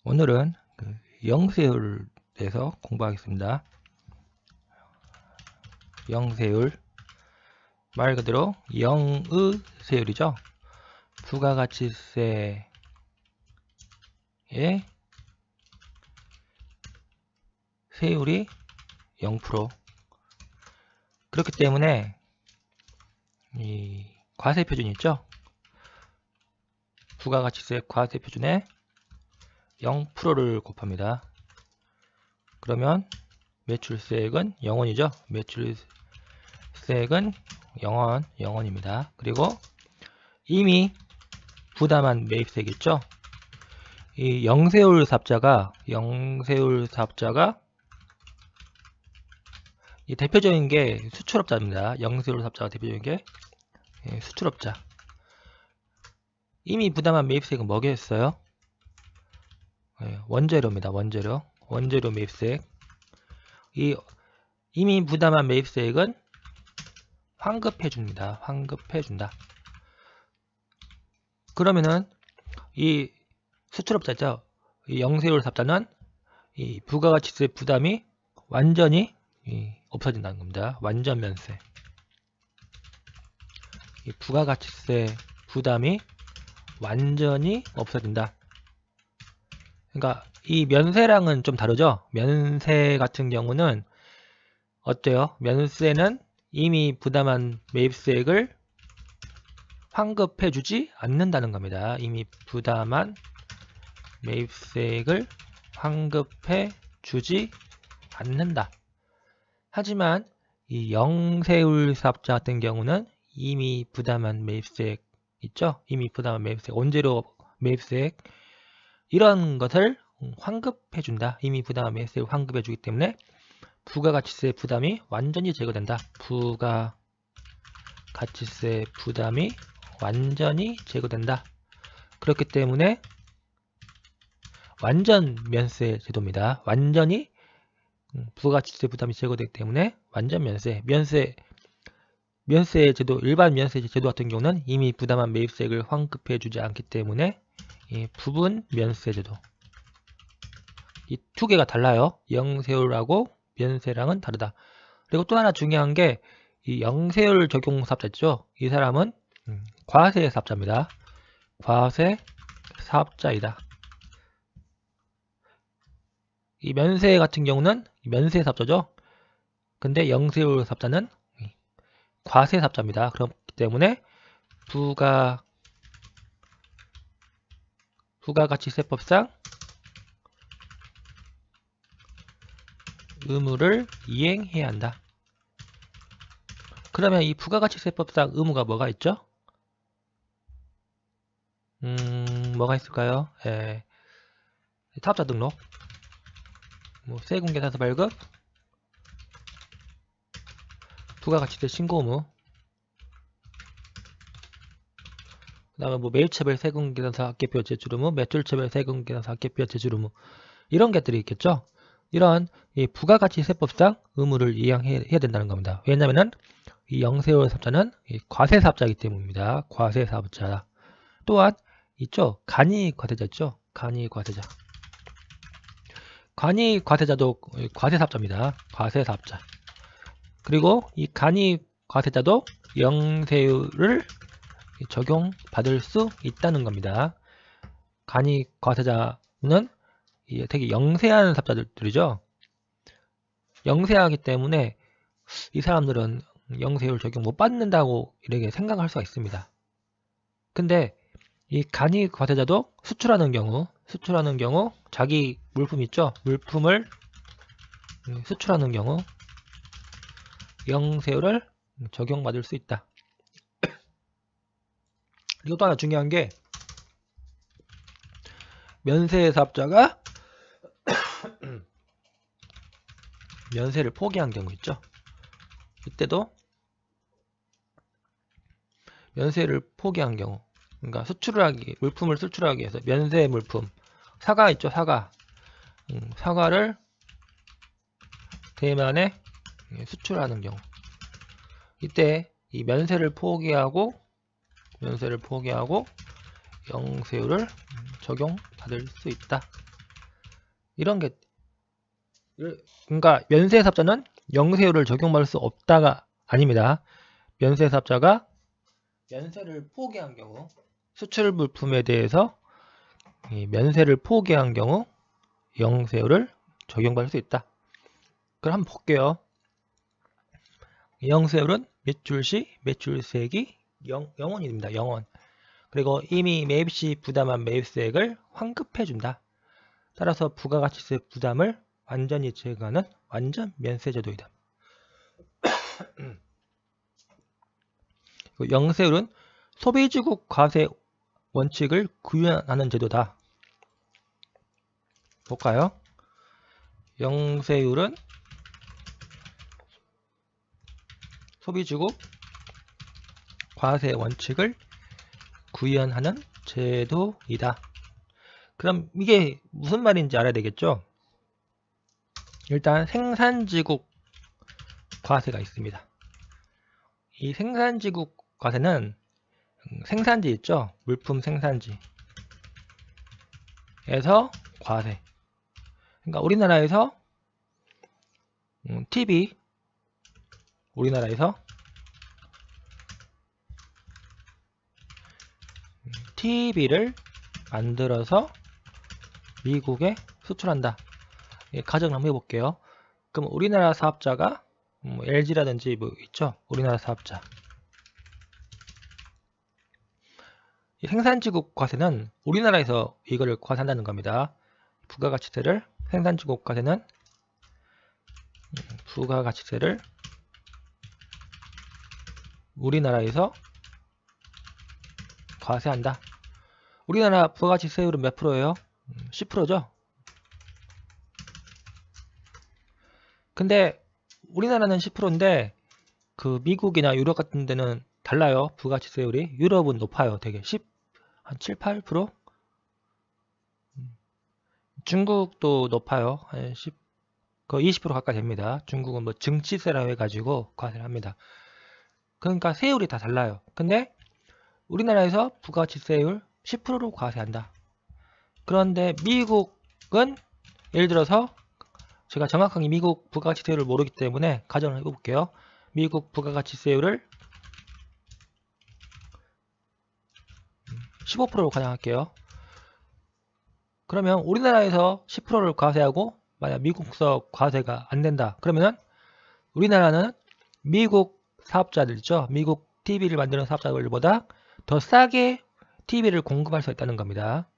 오늘은 영세율에 대해서 공부하겠습니다. 영세율, 말 그대로 영의 세율이죠. 부가가치세의 세율이 0%. 그렇기 때문에 이 과세표준 있죠. 부가가치세 과세표준에 0%를 곱합니다. 그러면 매출세액은 0원이죠. 매출세액은 0원입니다. 그리고 이미 부담한 매입세액 있죠. 이 영세율 삽자가 이 대표적인 게 수출업자입니다. 영세율 삽자가 대표적인 게 수출업자. 이미 부담한 매입세액은 뭐겠어요? 원재료입니다. 원재료 매입세액. 이 이미 부담한 매입세액은 환급해줍니다. 환급해준다. 그러면은 이 수출업자죠. 이 영세율 삽자는 이 부가가치세 부담이 완전히 없어진다는 겁니다. 완전 면세. 이 부가가치세 부담이 완전히 없어진다. 그러니까 이 면세랑은 좀 다르죠. 면세 같은 경우는 어때요? 면세는 이미 부담한 매입세액을 환급해주지 않는다는 겁니다. 이미 부담한 매입세액을 환급해주지 않는다. 하지만 이 영세율 사업자 같은 경우는 이미 부담한 매입세액 있죠? 이미 부담한 매입세액, 원재료 매입세액 이런 것을 환급해준다. 이미 부담한 매입세액을 환급해주기 때문에 부가가치세 부담이 완전히 제거된다. 부가가치세 부담이 완전히 제거된다. 그렇기 때문에 완전 면세 제도입니다. 완전히 부가가치세 부담이 제거되기 때문에 완전 면세 제도, 일반 면세 제도 같은 경우는 이미 부담한 매입세액을 환급해주지 않기 때문에 이 부분 면세 제도. 이 두 개가 달라요. 영세율하고 면세랑은 다르다. 그리고 또 하나 중요한 게 이 영세율 적용 사업자죠. 이 사람은 과세 사업자입니다. 과세 사업자이다. 이 면세 같은 경우는 면세 사업자죠. 근데 영세율 사업자는 과세 사업자입니다. 그렇기 때문에 부가가치세법상 의무를 이행해야 한다. 그러면 이 부가가치세법상 의무가 뭐가 있죠? 뭐가 있을까요? 사업자 등록, 세금계산서 발급, 부가가치세 신고 의무, 그 다음에 매입차별 세금계산서 합계표 제출 의무, 매출차별 세금계산서 합계표 제출 의무 이런 것들이 있겠죠. 이런 이 부가가치세법상 의무를 이행해야 된다는 겁니다. 왜냐하면 이 영세율 사업자는 과세사업자이기 때문입니다. 과세사업자. 또한 있죠. 간이과세자 있죠. 간이과세자. 간이과세자도 과세사업자입니다. 과세사업자. 그리고 이 간이과세자도 영세율을 적용받을 수 있다는 겁니다. 간이과세자는 되게 영세한 사업자들이죠. 영세하기 때문에 이 사람들은 영세율 적용 못 받는다고 이렇게 생각할 수가 있습니다. 근데 이 간이과세자도 수출하는 경우 자기 물품 있죠? 물품을 수출하는 경우 영세율을 적용받을 수 있다. 그리고 또 하나 중요한 게 면세 사업자가 면세를 포기한 경우 있죠. 이때도 면세를 포기한 경우, 그러니까 물품을 수출하기 위해서 면세 물품, 사과 있죠, 사과. 사과를 대만에 수출하는 경우, 이때 이 면세를 포기하고 영세율을 적용받을 수 있다. 이런 게 그러니까 면세사업자는 영세율을 적용받을 수 없다가 아닙니다. 면세사업자가 면세를 포기한 경우 수출 물품에 대해서 이 면세를 포기한 경우 영세율을 적용받을 수 있다. 그럼 한번 볼게요. 영세율은 매출 시 매출세액이 0원입니다. 0원. 그리고 이미 매입 시 부담한 매입세액을 환급해준다. 따라서 부가가치세 부담을 완전히 제거하는 완전 면세제도이다. 영세율은 소비지국 과세 원칙을 구현하는 제도다. 볼까요? 영세율은 소비지국 과세 원칙을 구현하는 제도이다. 그럼 이게 무슨 말인지 알아야 되겠죠? 일단 생산지국 과세가 있습니다. 이 생산지국 과세는 생산지 있죠? 물품 생산지에서 과세. 그러니까 우리나라에서 TV 우리나라에서 TV를 만들어서 미국에 수출한다. 가정을 한번 해볼게요. 그럼 우리나라 사업자가 LG라든지 뭐 있죠? 우리나라 사업자. 이 생산지국 과세는 우리나라에서 이거를 과세한다는 겁니다. 부가가치세를 생산지국 과세는 부가가치세를 우리나라에서 과세한다. 우리나라 부가가치세율은 몇 프로예요? 10%죠? 근데 우리나라는 10%인데 그 미국이나 유럽 같은 데는 달라요. 부가가치세율이. 유럽은 높아요. 되게 한 7, 8%? 중국도 높아요. 한 20% 가까이 됩니다. 중국은 뭐 증치세라고 해가지고 과세를 합니다. 그러니까 세율이 다 달라요. 근데 우리나라에서 부가가치세율 10%로 과세한다. 그런데 미국은 예를 들어서 제가 정확하게 미국 부가가치세율을 모르기 때문에 가정을 해볼게요. 미국 부가가치세율을 15%로 가정할게요. 그러면 우리나라에서 10%를 과세하고 만약 미국서 과세가 안 된다. 그러면은 우리나라는 미국 사업자들 있죠. 미국 TV를 만드는 사업자들보다 더 싸게 TV를 공급할 수 있다는 겁니다.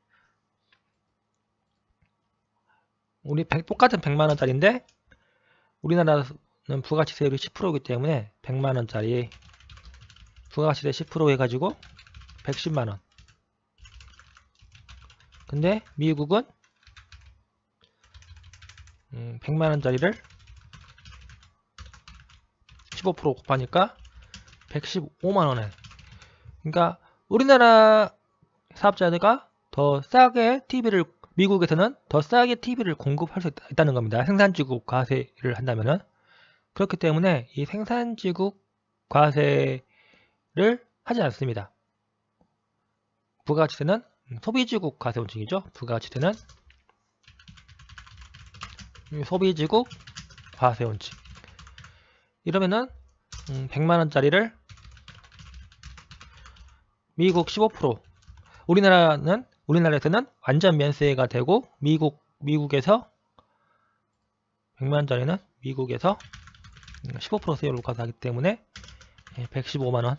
똑같은 100만원짜리인데 우리나라는 부가가치세율이 10%이기 때문에 100만원짜리 부가가치세 10% 해가지고 110만원. 근데 미국은 100만원짜리를 15% 곱하니까 115만원에. 그러니까 우리나라 사업자가 더 싸게 TV를 미국에서는 더 싸게 TV를 공급할 수 있다는 겁니다. 생산지국 과세를 한다면은. 그렇기 때문에 이 생산지국 과세를 하지 않습니다. 부가가치세는 소비지국 과세 원칙이죠. 부가가치세는 소비지국 과세 원칙. 이러면은 100만원짜리를 미국 15%, 우리나라에서는 완전 면세가 되고 미국에서 100만원짜리는 미국에서 15% 세율로 과세하기 때문에 115만원.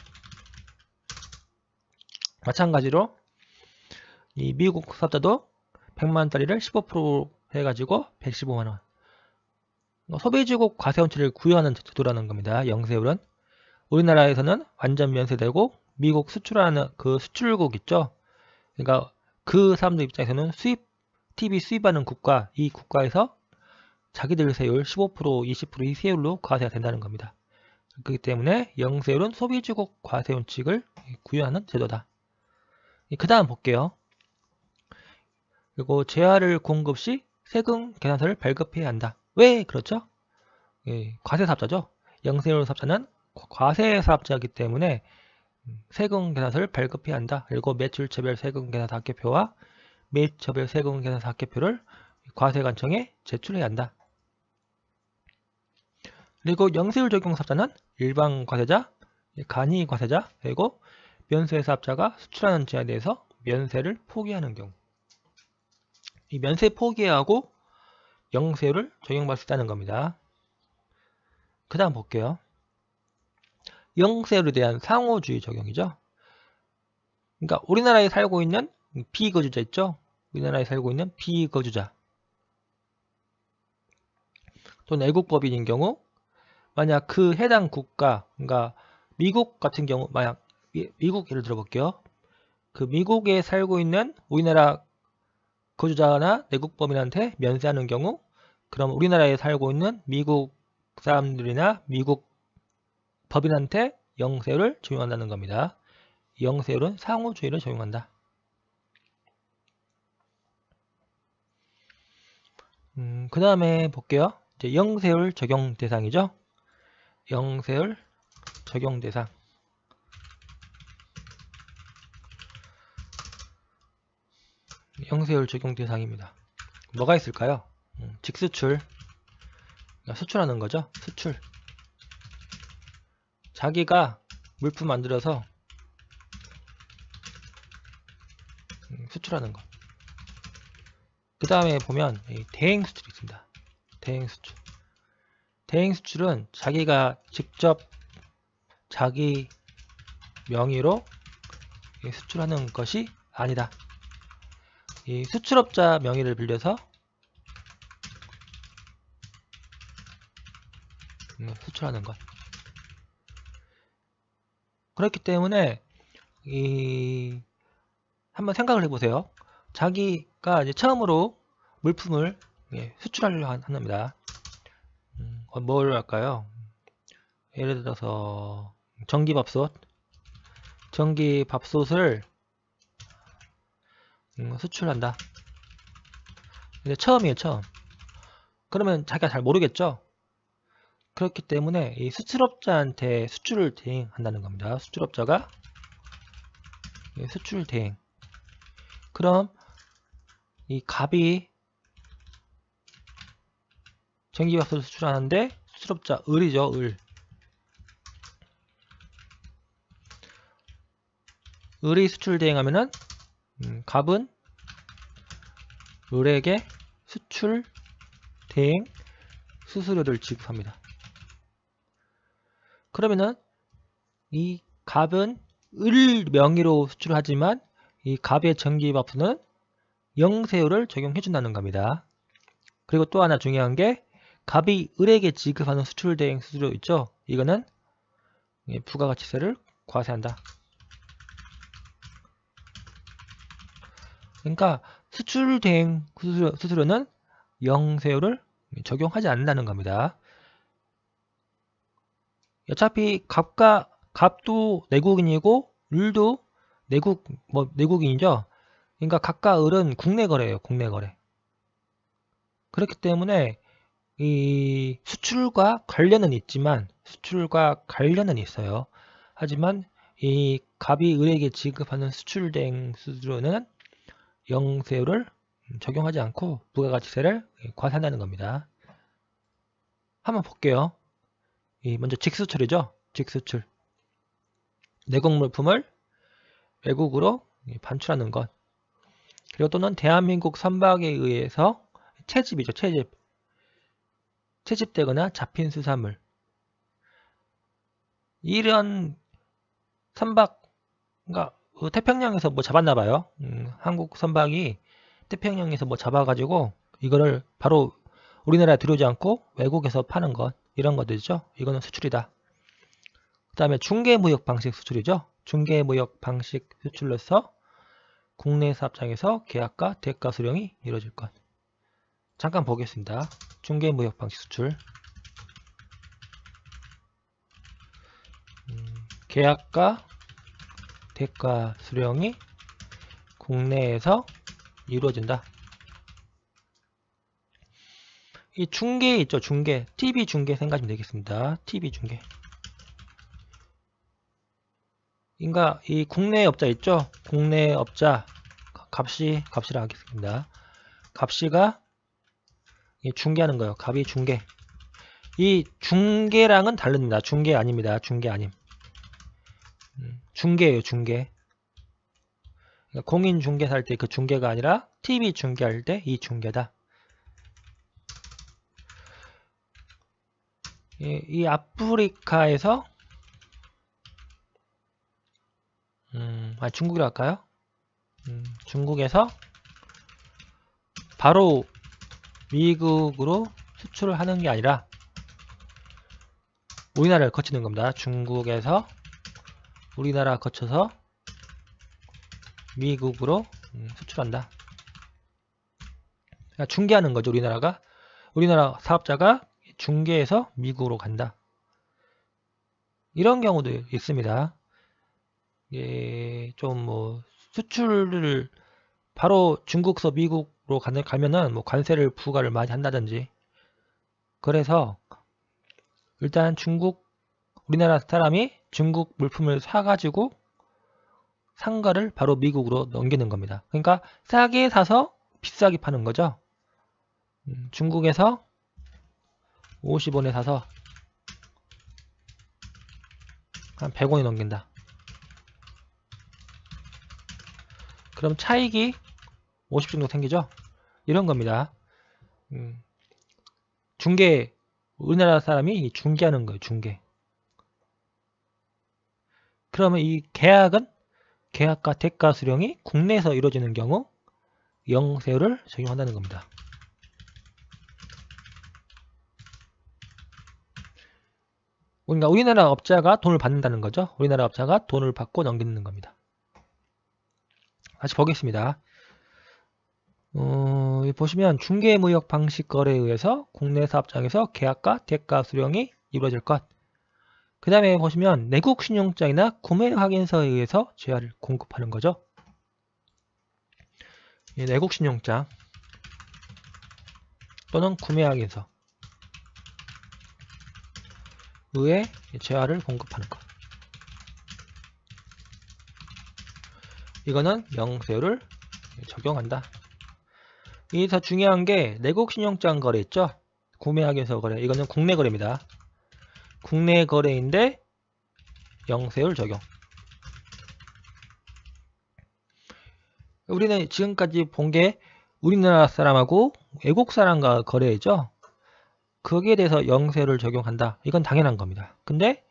마찬가지로 이 미국 사업자도 100만원짜리를 15% 해가지고 115만원. 소비지국 과세원칙을 구현하는 제도라는 겁니다. 영세율은. 우리나라에서는 완전 면세되고 미국 수출하는 그 수출국 있죠. 그러니까 그 사람들 입장에서는 TV 수입하는 국가, 이 국가에서 자기들 세율 15%, 20% 이 세율로 과세가 된다는 겁니다. 그렇기 때문에 영세율은 소비지국 과세원칙을 구현하는 제도다. 그 다음 볼게요. 그리고 재화를 공급 시 세금 계산서를 발급해야 한다. 왜 그렇죠? 과세 사업자죠. 영세율 사업자는 과세 사업자이기 때문에 세금 계산서를 발급해야 한다. 그리고 매출처별 세금 계산서 합계표와 매입처별 세금 계산서 합계표를 과세관청에 제출해야 한다. 그리고 영세율 적용 사업자는 일반 과세자, 간이 과세자, 그리고 면세 사업자가 수출하는 제한에 대해서 면세를 포기하는 경우. 이 면세 포기하고 영세율을 적용받을 수 있다는 겁니다. 그 다음 볼게요. 영세율에 대한 상호주의 적용이죠. 그러니까 우리나라에 살고 있는 비거주자 있죠. 우리나라에 살고 있는 비거주자 또 내국법인인 경우 만약 그 해당 국가, 그러니까 미국 같은 경우 만약 미국 예를 들어 볼게요. 그 미국에 살고 있는 우리나라 거주자나 내국법인한테 면세하는 경우 그럼 우리나라에 살고 있는 미국 사람들이나 미국 법인한테 영세율을 적용한다는 겁니다. 영세율은 상호주의를 적용한다. 그 다음에 볼게요. 이제 영세율 적용 대상이죠. 영세율 적용 대상. 영세율 적용 대상입니다. 뭐가 있을까요? 직수출. 수출하는 거죠. 수출. 자기가 물품 만들어서 수출하는 것. 그 다음에 보면 대행 수출이 있습니다. 대행 수출. 대행 수출은 자기가 직접 자기 명의로 수출하는 것이 아니다. 이 수출업자 명의를 빌려서 수출하는 것. 그렇기 때문에 한번 생각을 해보세요. 자기가 이제 처음으로 물품을 수출하려고 합니다. 뭘 할까요? 예를 들어서 전기밥솥을 수출한다. 근데 처음이에요, 처음. 그러면 자기가 잘 모르겠죠? 그렇기 때문에 이 수출업자한테 수출을 대행한다는 겁니다. 수출업자가 수출 대행. 그럼 이 갑이 전기밥솥을 수출하는데 수출업자 을이죠, 을. 을이 수출 대행하면은 갑은 을에게 수출 대행 수수료를 지급합니다. 그러면은 이 갑은 을 명의로 수출하지만 이 갑의 전기밥솥은 영세율을 적용해 준다는 겁니다. 그리고 또 하나 중요한 게 갑이 을에게 지급하는 수출 대행 수수료 있죠. 이거는 부가가치세를 과세한다. 그러니까 수출 대행 수수료는 영세율을 적용하지 않는다는 겁니다. 어차피 갑도 내국인이고 을도 내국인이죠. 그러니까 갑과 을은 국내 거래예요. 국내 거래. 그렇기 때문에 이 수출과 관련은 있어요. 하지만 이 갑이 을에게 지급하는 수출 대행 수수료는 영세율을 적용하지 않고 부가가치세를 과세한다는 겁니다. 한번 볼게요. 먼저 직수출이죠. 직수출. 내국 물품을 외국으로 반출하는 것. 그리고 또는 대한민국 선박에 의해서 채집이죠. 채집되거나 잡힌 수산물. 이런 선박, 그러니까 태평양에서 뭐 잡았나봐요. 한국 선박이 태평양에서 뭐 잡아가지고 이거를 바로 우리나라에 들여오지 않고 외국에서 파는 것, 이런 것들이죠. 이거는 수출이다. 그 다음에 중개무역 방식 수출이죠. 중개무역 방식 수출로서 국내 사업장에서 계약과 대가 수령이 이루어질 것. 잠깐 보겠습니다. 중개무역 방식 수출. 계약과 대가 수령이 국내에서 이루어진다. 이 중개 있죠. 중개. TV 중개 생각하시면 되겠습니다. TV 중개. 그러니까 이 국내 업자 있죠. 국내 업자 갑시라 하겠습니다. 갑시가 중개하는 거예요. 갑이 중개. 이 중개랑은 다릅니다. 중개 아닙니다. 중개 아님. 중개예요. 중개. 그러니까 공인 중개 살 때 그 중개가 아니라 TV 중개할 때 이 중개다. 이 아프리카에서 중국이라 할까요? 중국에서 바로 미국으로 수출을 하는 게 아니라 우리나라를 거치는 겁니다. 중국에서 우리나라 거쳐서 미국으로 수출한다. 그러니까 중개하는 거죠. 우리나라 사업자가 중개해서 미국으로 간다. 이런 경우도 있습니다. 좀 뭐 수출을 바로 중국서 미국으로 가면은 뭐 관세를 부과를 많이 한다든지. 그래서 일단 우리나라 사람이 중국 물품을 사가지고 산 거를 바로 미국으로 넘기는 겁니다. 그러니까 싸게 사서 비싸게 파는 거죠. 중국에서 50원에 사서 한 100원에 넘긴다. 그럼 차익이 50 정도 생기죠? 이런 겁니다. 우리나라 사람이 중개하는 거예요. 중개. 그러면 이 계약과 대가 수령이 국내에서 이루어지는 경우 영세율을 적용한다는 겁니다. 그러니까 우리나라 업자가 돈을 받는다는 거죠. 우리나라 업자가 돈을 받고 넘기는 겁니다. 다시 보겠습니다. 보시면 중개무역 방식 거래에 의해서 국내 사업장에서 계약과 대가 수령이 이루어질 것. 그 다음에 보시면 내국 신용장이나 구매 확인서에 의해서 재화를 공급하는 거죠. 내국 신용장 또는 구매 확인서 의해 재화를 공급하는 것. 이거는 영세율을 적용한다. 여기서 중요한 게 내국 신용장 거래 있죠? 구매 확인서 거래. 이거는 국내 거래입니다. 국내 거래인데 영세율 적용. 우리는 지금까지 본 게 우리나라 사람하고 외국 사람과 거래죠. 거기에 대해서 영세율을 적용한다. 이건 당연한 겁니다. 근데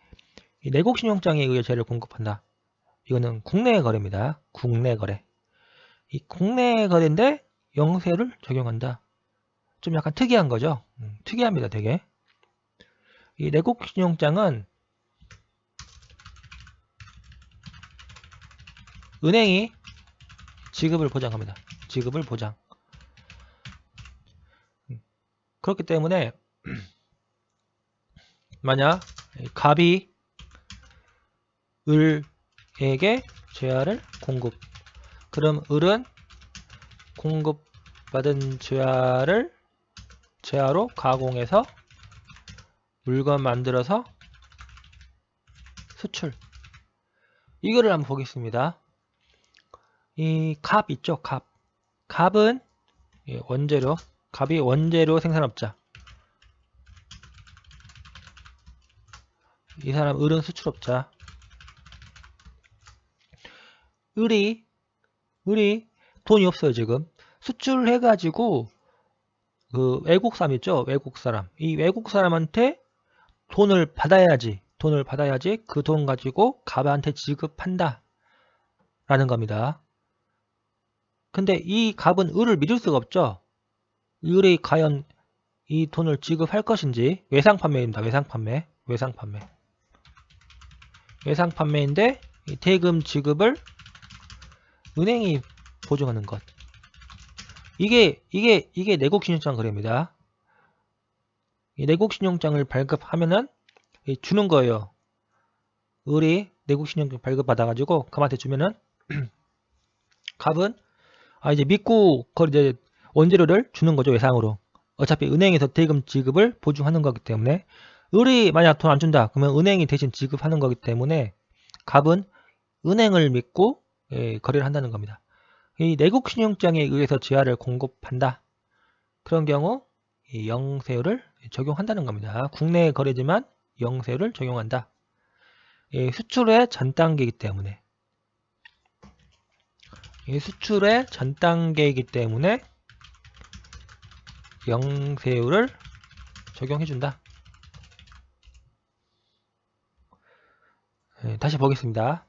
이 내국 신용장에 의해 재를 공급한다. 이거는 국내 거래입니다. 국내 거래. 이 국내 거래인데 영세율을 적용한다. 좀 약간 특이한 거죠. 특이합니다. 되게. 이 내국 신용장은 은행이 지급을 보장합니다. 지급을 보장. 그렇기 때문에 만약 갑이 을에게 재화를 공급. 그럼 을은 공급받은 재화로 가공해서 물건 만들어서 수출. 이거를 한번 보겠습니다. 이 갑 있죠? 갑. 갑은 원재료. 갑이 원재료 생산업자. 이 사람 을은 수출업자. 을이 돈이 없어요. 지금 수출해가지고 그 외국 사람 있죠? 외국 사람. 이 외국 사람한테 돈을 받아야지 그 돈 가지고 갑한테 지급한다 라는 겁니다. 근데 이 갑은 을을 믿을 수가 없죠. 을이 과연 이 돈을 지급할 것인지. 외상판매입니다. 외상판매인데 이 대금 지급을 은행이 보증하는 것. 이게 내국신용장 거래입니다. 이 내국신용장을 발급하면은 주는 거예요. 을이 내국신용장 발급받아가지고 갑한테 주면은 갑은 이제 믿고 이제 원재료를 주는 거죠. 외상으로. 어차피 은행에서 대금 지급을 보증하는 거기 때문에 을이 만약 돈 안 준다 그러면 은행이 대신 지급하는 거기 때문에 갑은 은행을 믿고 거래를 한다는 겁니다. 이 내국 신용장에 의해서 재화를 공급한다. 그런 경우 이 영세율을 적용한다는 겁니다. 국내 거래지만 영세율을 적용한다. 이 수출의 전 단계이기 때문에 영세율을 적용해준다. 다시 보겠습니다.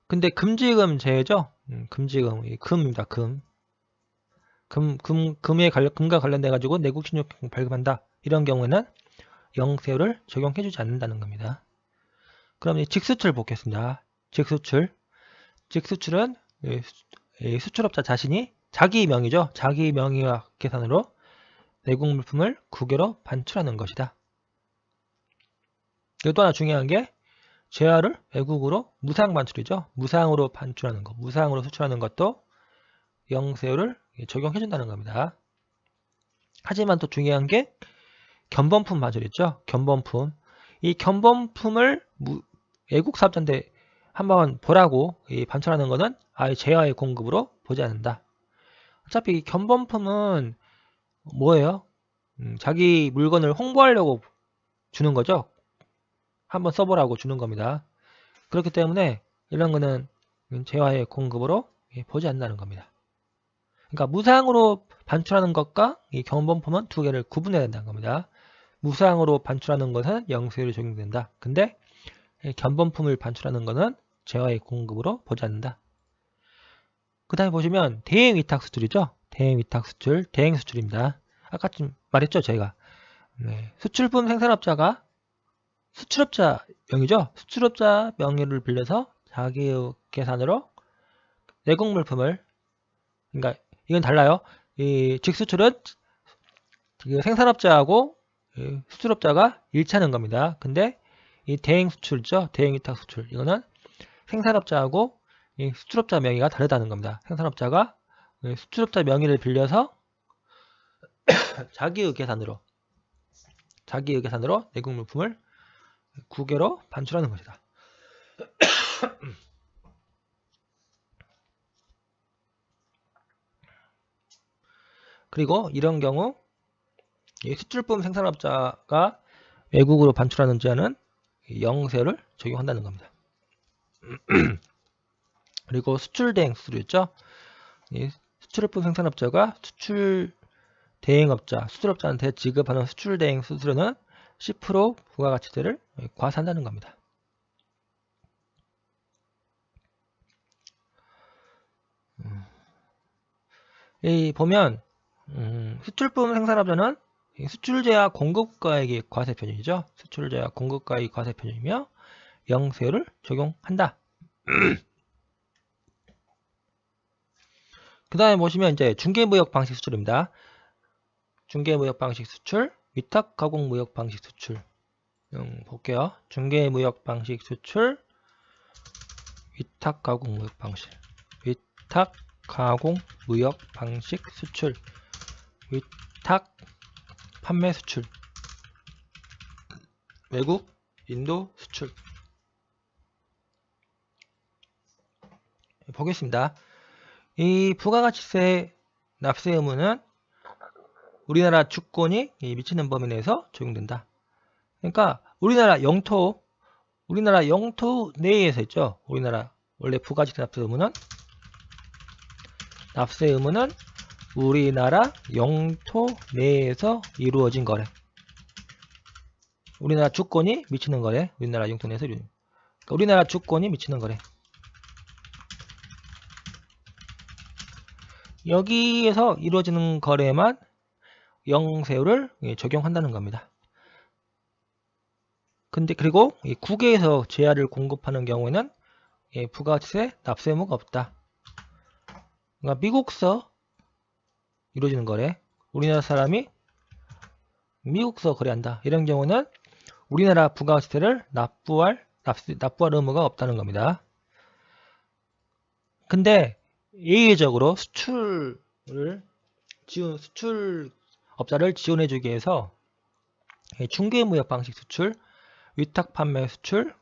근데 금지금 제외죠? 금지금, 금입니다. 금과 관련돼 가지고 내국 신용카드 발급한다. 이런 경우에는 영세율을 적용해주지 않는다는 겁니다. 그럼 직수출 보겠습니다. 직수출은 수출업자 자신이 자기 명의죠. 자기 명의와 계산으로 내국 물품을 국외로 반출하는 것이다. 그리고 또 하나 중요한 게 재화를 외국으로 무상 반출이죠. 무상으로 반출하는 것, 무상으로 수출하는 것도 영세율을 적용해준다는 겁니다. 하지만 또 중요한 게 견본품 반출 있죠. 견본품. 이 견본품을 외국 사업자인데 한번 보라고 반출하는 것은 아예 재화의 공급으로 보지 않는다. 어차피 견본품은 뭐예요? 자기 물건을 홍보하려고 주는 거죠. 한번 써보라고 주는 겁니다. 그렇기 때문에 이런 거는 재화의 공급으로 보지 않는다는 겁니다. 그러니까 무상으로 반출하는 것과 이 견본품은 두 개를 구분해야 된다는 겁니다. 무상으로 반출하는 것은 영세율이 적용된다. 근데 견본품을 반출하는 것은 재화의 공급으로 보지 않는다. 그 다음에 보시면 대행위탁 수출이죠. 대행위탁 수출, 대행수출입니다. 아까 좀 말했죠, 저희가. 수출품 생산업자가 수출업자 명의죠. 수출업자 명의를 빌려서 자기의 계산으로 내국 물품을, 그러니까 이건 달라요. 이 직수출은 생산업자하고 수출업자가 일치하는 겁니다. 근데 이 대행수출이죠. 대행위탁 수출. 이거는 생산업자하고 이 수출업자 명의가 다르다는 겁니다. 생산업자가 수출업자 명의를 빌려서 자기의 계산으로 내국 물품을 국외로 반출하는 것이다. 그리고 이런 경우 수출품 생산업자가 외국으로 반출하는 제한은 영세율을 적용한다는 겁니다. 그리고 수출대행 수수료였죠. 수출품 생산업자가 수출업자한테 지급하는 수출대행 수수료는 10% 부가가치세를 과세한다는 겁니다. 이 보면 수출품 생산업자는 수출제와 공급가액이 과세표준이죠. 수출제와 공급가액이 과세표준이며 영세율을 적용한다. 그 다음에 보시면 이제 중개무역 방식 수출입니다. 중개무역 방식 수출, 위탁가공무역 방식 수출. 볼게요. 중개무역 방식 수출, 위탁가공무역 방식. 위탁가공무역 방식 수출. 위탁 판매 수출. 외국, 인도 수출. 보겠습니다. 이 부가가치세 납세 의무는 우리나라 주권이 미치는 범위 내에서 적용된다. 그러니까 우리나라 영토 내에서 있죠. 우리나라 원래 부가가치세 납세 의무는 우리나라 영토 내에서 이루어진 거래. 우리나라 주권이 미치는 거래. 우리나라 영토 내에서 그러니까 우리나라 주권이 미치는 거래. 여기에서 이루어지는 거래만 영세율을 적용한다는 겁니다. 근데 그리고 국외에서 재화를 공급하는 경우에는 부가가치세 납세 의무가 없다. 그러니까 미국서 이루어지는 거래, 우리나라 사람이 미국서 거래한다. 이런 경우는 우리나라 부가가치세를 납부할 의무가 없다는 겁니다. 근데 예외적으로 수출업자를 지원해주기 위해서 중개무역 방식 수출, 위탁판매 수출,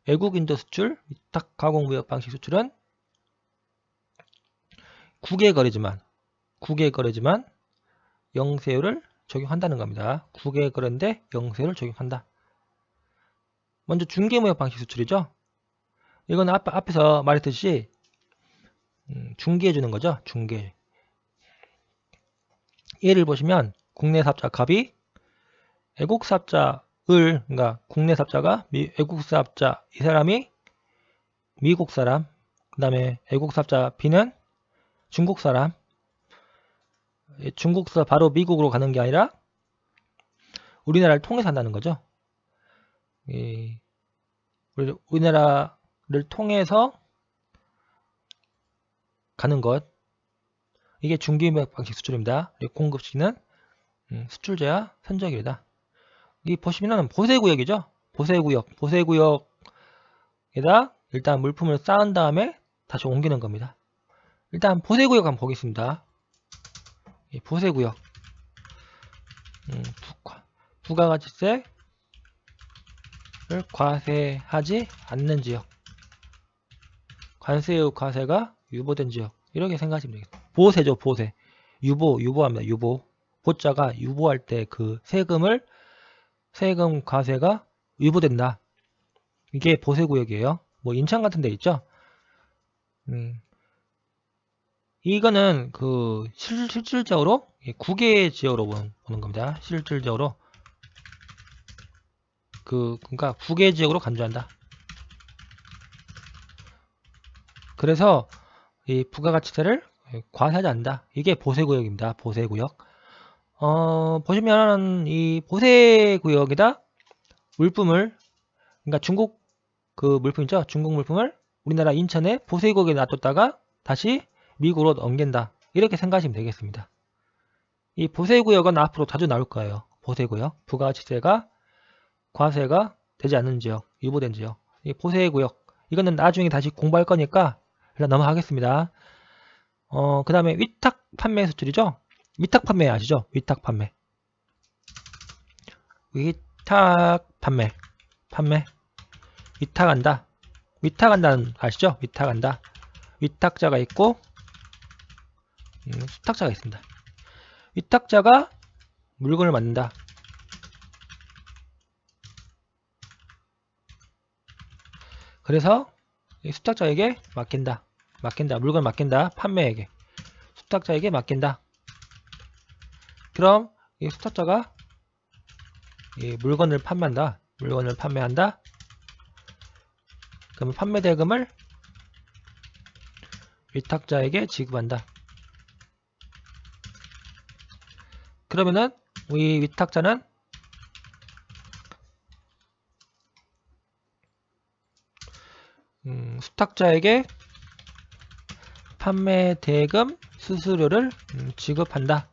외국인도 수출, 위탁가공무역 방식 수출은 국외 거래지만 국외 거래지만 영세율을 적용한다는 겁니다. 국외 거래인데 영세율을 적용한다. 먼저 중개무역 방식 수출이죠. 이건 앞에서 말했듯이 중개해 주는 거죠. 중개. 예를 보시면 국내 삽자 갑이 외국 삽자 을, 그러니까 국내 삽자가 외국 삽자 이 사람이 미국 사람, 그 다음에 외국 삽자 B는 중국 사람. 중국에서 바로 미국으로 가는 게 아니라 우리나라를 통해서 한다는 거죠. 우리나라를 통해서 가는 것. 이게 중개무역 방식 수출입니다. 그리고 공급시는 수출자야 선적이다. 이 보시면은 보세구역이죠. 보세구역. 보세구역에다 일단 물품을 쌓은 다음에 다시 옮기는 겁니다. 일단 보세구역 한번 보겠습니다. 이 보세구역. 부가가치세를 과세하지 않는 지역. 관세의 과세가 유보된 지역. 이렇게 생각하시면 되겠습니다. 보세죠, 보세. 유보합니다. 유보. 보자가 유보할 때 그 세금 과세가 유보된다. 이게 보세구역이에요. 뭐 인천 같은 데 있죠. 이거는 그 실질적으로 국외 지역으로 보는 겁니다. 실질적으로 그러니까 국외 지역으로 간주한다. 그래서 이 부가가치세를 과세하지 않는다. 이게 보세구역입니다. 보세구역. 보시면 이 보세구역에다 물품을, 그러니까 중국 그 물품 있죠? 중국 물품을 우리나라 인천에 보세구역에 놔뒀다가 다시 미국으로 넘긴다. 이렇게 생각하시면 되겠습니다. 이 보세구역은 앞으로 자주 나올 거예요. 보세구역. 부가가치세가 과세가 되지 않는 지역, 유보된 지역. 이 보세구역. 이거는 나중에 다시 공부할 거니까 일단 넘어가겠습니다. 그 다음에 위탁 판매 수출이죠? 위탁 판매 아시죠? 위탁 판매. 위탁 판매. 위탁한다. 위탁한다는 아시죠? 위탁한다. 위탁자가 있고 수탁자가 있습니다. 위탁자가 물건을 만든다. 그래서 수탁자에게 맡긴다. 물건을 맡긴다. 판매에게. 수탁자에게 맡긴다. 그럼 이 수탁자가 이 물건을 판매한다. 그러면 판매 대금을 위탁자에게 지급한다. 그러면은 이 위탁자는 수탁자에게 판매 대금 수수료를 지급한다.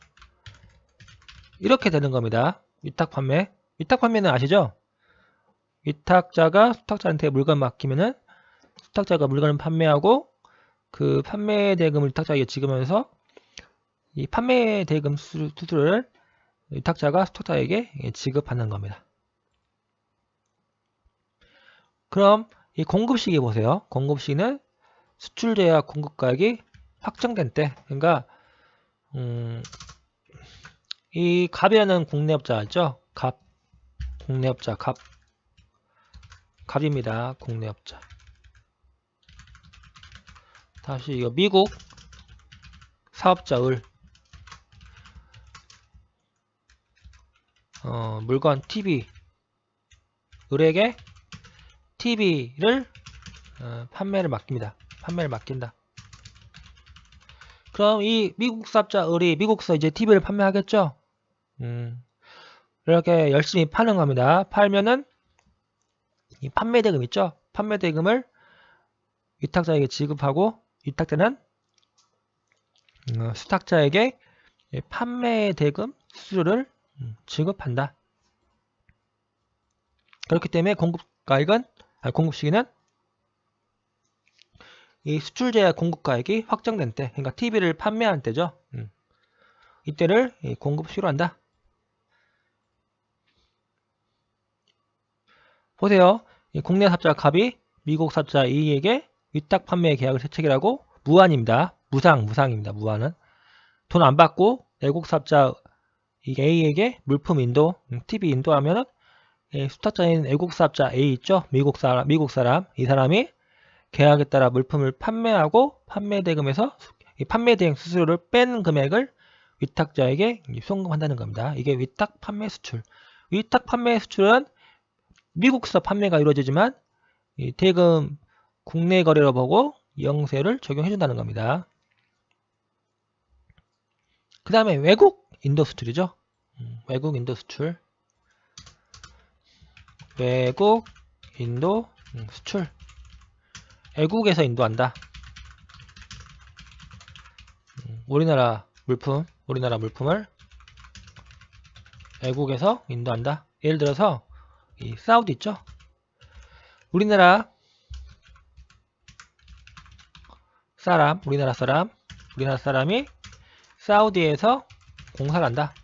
이렇게 되는 겁니다. 위탁 판매. 위탁 판매는 아시죠? 위탁자가 수탁자한테 물건 맡기면은 수탁자가 물건을 판매하고 그 판매 대금을 위탁자에게 지급하면서 이 판매 대금 수수료를 위탁자가 수탁자에게 지급하는 겁니다. 그럼 이 공급시기 보세요. 공급시기는 수출제야 공급가액이 확정된 때, 그러니까 이 갑이라는 국내업자 있죠? 국내업자 갑입니다. 국내업자. 다시 이거 미국 사업자 물건 TV 을에게 TV를 판매를 맡깁니다. 판매를 맡긴다. 그럼 이 미국 사업자 을이 미국서 이제 TV를 판매하겠죠? 이렇게 열심히 파는 겁니다. 팔면은 이 판매 대금 있죠? 판매 대금을 위탁자에게 지급하고 위탁자는 수탁자에게 판매 대금 수수료를 지급한다. 그렇기 때문에 공급시기는 이 수출제야 공급가액이 확정된 때, 그러니까 TV를 판매한 때죠. 이때를 공급시기로 한다. 보세요. 국내 삽자 갑이 미국 삽자 A에게 위탁 판매 계약을 체결하고 무한입니다. 무상입니다. 무한은. 돈 안 받고 애국 사업자 A에게 물품 인도, TV 인도하면은 수탁자인 애국 사업자 A 있죠? 미국 사람. 이 사람이 계약에 따라 물품을 판매하고 판매 대금에서 이 판매 대행 수수료를 뺀 금액을 위탁자에게 송금한다는 겁니다. 이게 위탁 판매 수출. 위탁 판매 수출은 미국서 판매가 이루어지지만 이 대금 국내 거래로 보고 영세를 적용해준다는 겁니다. 그 다음에 외국 인도 수출이죠. 외국 인도 수출. 외국 인도 수출. 외국에서 인도한다. 우리나라 물품을 외국에서 인도한다. 예를 들어서 이 사우디 있죠. 우리나라 사람이 사우디에서 공사를 한다.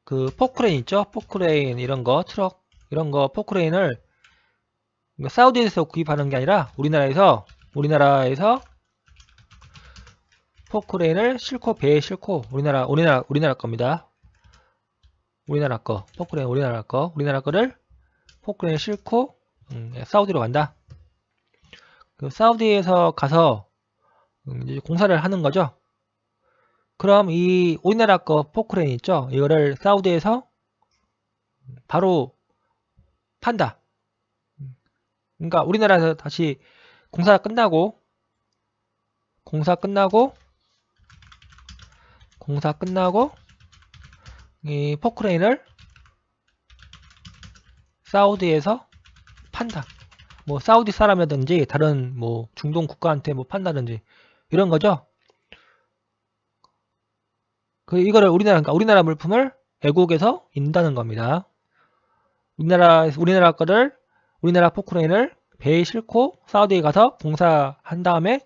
그 포크레인 있죠. 포크레인 이런 거 트럭 이런 거 포크레인을 사우디에서 구입하는 게 아니라 우리나라에서 포크레인을 싣고 배에 싣고 우리나라 겁니다. 우리나라 거 포크레인 우리나라 거를 포크레인을 싣고 사우디로 간다. 그 사우디에서 가서 이제 공사를 하는 거죠. 그럼 이 우리나라 거 포크레인 있죠. 이거를 사우디에서 바로 판다. 그러니까 우리나라에서 다시 공사 끝나고 이 포크레인을 사우디에서 판다. 뭐 사우디 사람이라든지 다른 뭐 중동 국가한테 뭐 판다든지 이런 거죠. 이거를 우리나라 물품을 외국에서 인다는 겁니다. 우리나라 포크레인을 배에 싣고 사우디에 가서 공사한 다음에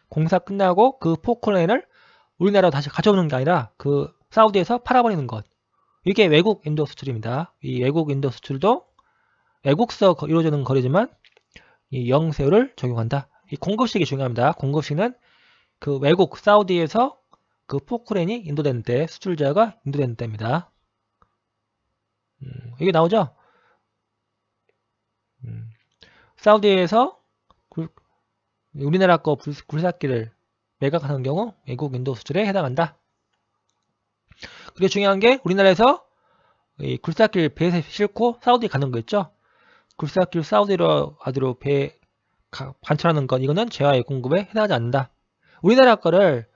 공사 끝나고 그 포크레인을 우리나라로 다시 가져오는 게 아니라 그 사우디에서 팔아버리는 것. 이게 외국 인도 수출입니다. 이 외국 인도 수출도 외국서 이루어지는 거래지만 이 영세율을 적용한다. 이 공급식이 중요합니다. 공급식은 그 외국 사우디에서 그 포크레인이 인도되는 때, 수출자가 인도되는 때입니다. 이게 나오죠? 사우디에서 우리나라 거 굴삭기를 매각하는 경우 외국 인도 수출에 해당한다. 그리고 중요한 게 우리나라에서 이 굴삭기를 배에 싣고 사우디 가는 거 있죠? 굴삭기를 사우디로 아드로 배에 관철하는 건 이거는 제화의 공급에 해당하지 않는다. 우리나라 거를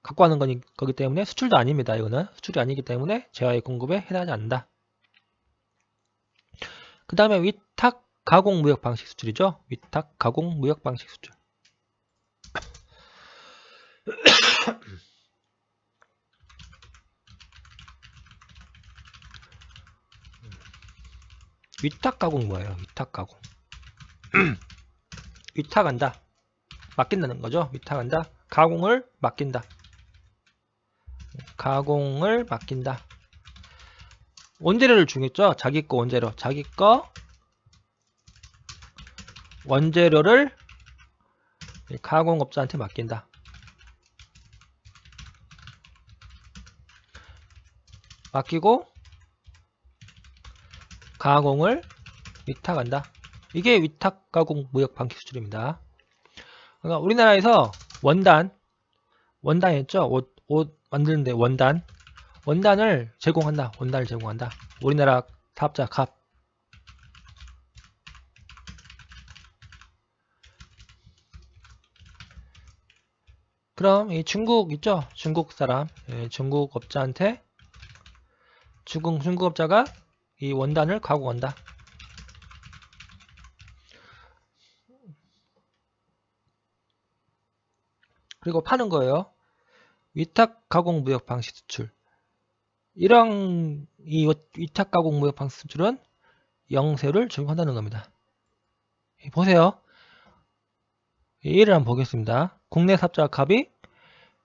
갖고 가는 거기 때문에 수출도 아닙니다. 이거는 수출이 아니기 때문에 제화의 공급에 해당하지 않는다. 그 다음에 위탁 가공 무역 방식 수출이죠. 위탁 가공 무역 방식 수출. 위탁 가공 뭐예요? 위탁 가공. 위탁한다. 맡긴다는 거죠. 위탁한다. 가공을 맡긴다. 가공을 맡긴다. 원재료를 주겠죠. 자기 거 원재료. 자기 거 원재료를 가공업자한테 맡긴다. 맡기고 가공을 위탁한다. 이게 위탁 가공 무역 방식 수출입니다. 그러니까 우리나라에서 원단 있죠. 옷 만드는데 원단을 제공한다. 우리나라 사업자 갑. 그럼 이 중국 있죠. 중국 사람, 중국 업자한테 중국 업자가 이 원단을 가공한다. 그리고 파는 거예요. 위탁 가공 무역 방식 수출. 이런 이 위탁 가공 무역 방식 수출은 영세를 적용한다는 겁니다. 보세요. 예를 한번 보겠습니다. 국내 사업자 갑이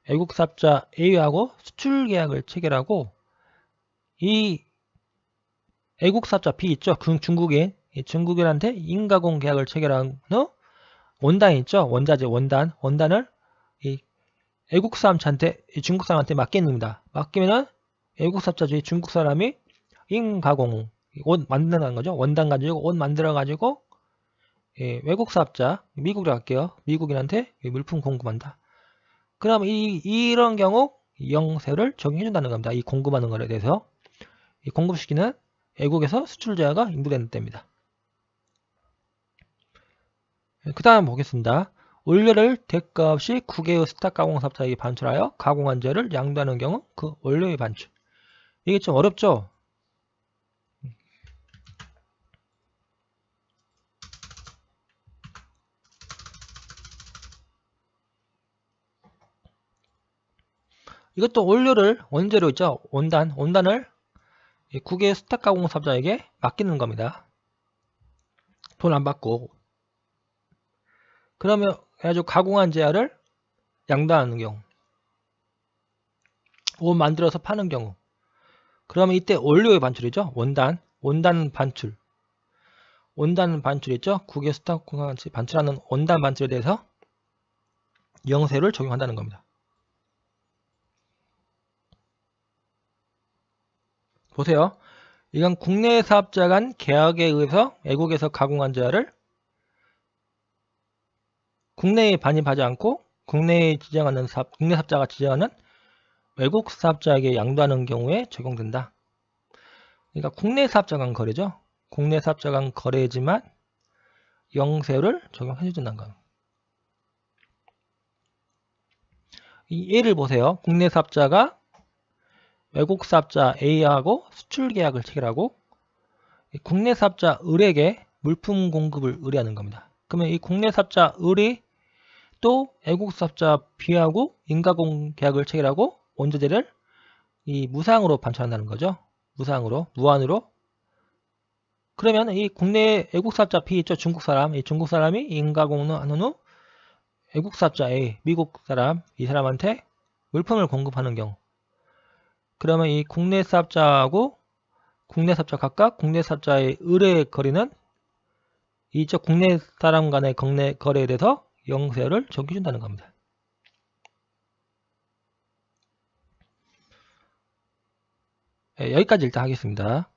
외국 사업자 A하고 수출 계약을 체결하고 이 외국 사업자 B 있죠. 중국인한테 인가공 계약을 체결한 후 원단 있죠. 원자재 원단을 이 외국 사람한테 중국 사람한테 맡깁니다. 맡기면은 외국 사업자 중에 중국 사람이 인가공 옷 만든다는 거죠. 원단 가지고 옷 만들어 가지고 예, 외국 사업자 미국으로 갈게요. 미국인한테 물품 공급한다. 그럼 이런 경우 영세를 적용해 준다는 겁니다. 이 공급하는 거에 대해서 이 공급시키는 외국에서 수출 제한가 인도되는 때입니다. 그 다음 보겠습니다. 원료를 대가 없이 국외의 스탁 가공 사업자에게 반출하여 가공한 재를 양도하는 경우 그 원료의 반출. 이게 좀 어렵죠? 이것도 원료를 원재료 있죠? 원단을 국외 스탁 가공 사업자에게 맡기는 겁니다. 돈 안 받고. 그러면 아주 가공한 재화를 양도하는 경우. 옷 만들어서 파는 경우. 그러면 이때 원료의 반출이죠. 원단 반출. 원단 반출이죠. 국외 스탁 가공 반출하는 원단 반출에 대해서 영세를 적용한다는 겁니다. 보세요. 이건 국내 사업자 간 계약에 의해서 외국에서 가공한 재화를 국내에 반입하지 않고 국내 사업자가 지정하는 외국 사업자에게 양도하는 경우에 적용된다. 그러니까 국내 사업자 간 거래죠. 국내 사업자 간 거래지만 영세를 적용해 준다는 거. 이 예를 보세요. 국내 사업자가 외국 사업자 A하고 수출 계약을 체결하고 국내 사업자 을에게 물품 공급을 의뢰하는 겁니다. 그러면 이 국내 사업자 을이 또 외국 사업자 B하고 인가공 계약을 체결하고 원재재를 이 무상으로 반출한다는 거죠. 무한으로. 그러면 이 국내 외국 사업자 B 있죠. 중국 사람. 이 중국 사람이 인가공을 한 후 외국 사업자 A, 미국 사람, 이 사람한테 물품을 공급하는 경우. 그러면 이 국내 사업자하고 국내 사업자 각각 국내 사업자의 의뢰 거래는 이쪽 국내 사람 간의 거래에 대해서 영세를 적용해준다는 겁니다. 네, 여기까지 일단 하겠습니다.